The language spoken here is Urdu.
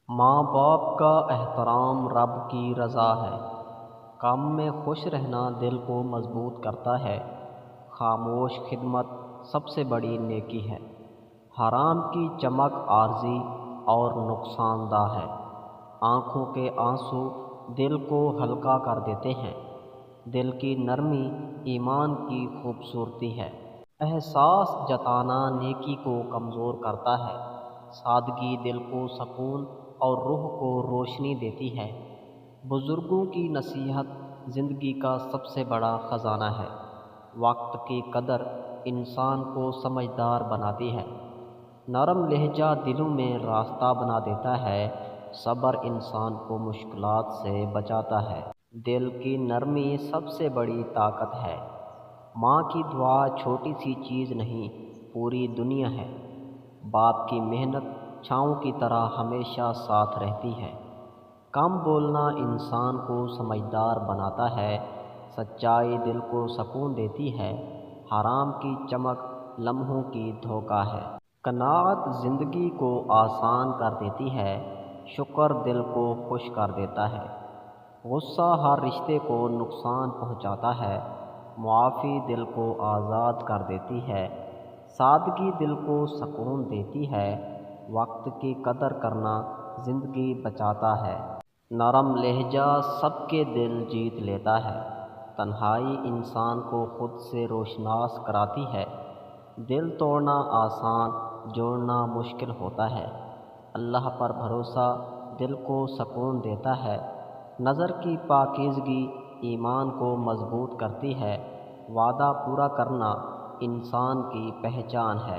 ماں باپ کا احترام رب کی رضا ہے۔ کام میں خوش رہنا دل کو مضبوط کرتا ہے۔ خاموش خدمت سب سے بڑی نیکی ہے۔ حرام کی چمک عارضی اور نقصان دہ ہے۔ آنکھوں کے آنسو دل کو ہلکا کر دیتے ہیں۔ دل کی نرمی ایمان کی خوبصورتی ہے۔ احساس جتانا نیکی کو کمزور کرتا ہے۔ سادگی دل کو سکون اور روح کو روشنی دیتی ہے۔ بزرگوں کی نصیحت زندگی کا سب سے بڑا خزانہ ہے۔ وقت کی قدر انسان کو سمجھدار بناتی ہے۔ نرم لہجہ دلوں میں راستہ بنا دیتا ہے۔ صبر انسان کو مشکلات سے بچاتا ہے۔ دل کی نرمی سب سے بڑی طاقت ہے۔ ماں کی دعا چھوٹی سی چیز نہیں، پوری دنیا ہے۔ باپ کی محنت چھاؤں کی طرح ہمیشہ ساتھ رہتی ہے۔ کم بولنا انسان کو سمجھدار بناتا ہے۔ سچائی دل کو سکون دیتی ہے۔ حرام کی چمک لمحوں کی دھوکہ ہے۔ قناعت زندگی کو آسان کر دیتی ہے۔ شکر دل کو خوش کر دیتا ہے۔ غصہ ہر رشتے کو نقصان پہنچاتا ہے۔ معافی دل کو آزاد کر دیتی ہے۔ سادگی دل کو سکون دیتی ہے۔ وقت کی قدر کرنا زندگی بچاتا ہے۔ نرم لہجہ سب کے دل جیت لیتا ہے۔ تنہائی انسان کو خود سے روشناس کراتی ہے۔ دل توڑنا آسان، جوڑنا مشکل ہوتا ہے۔ اللہ پر بھروسہ دل کو سکون دیتا ہے۔ نظر کی پاکیزگی ایمان کو مضبوط کرتی ہے۔ وعدہ پورا کرنا انسان کی پہچان ہے۔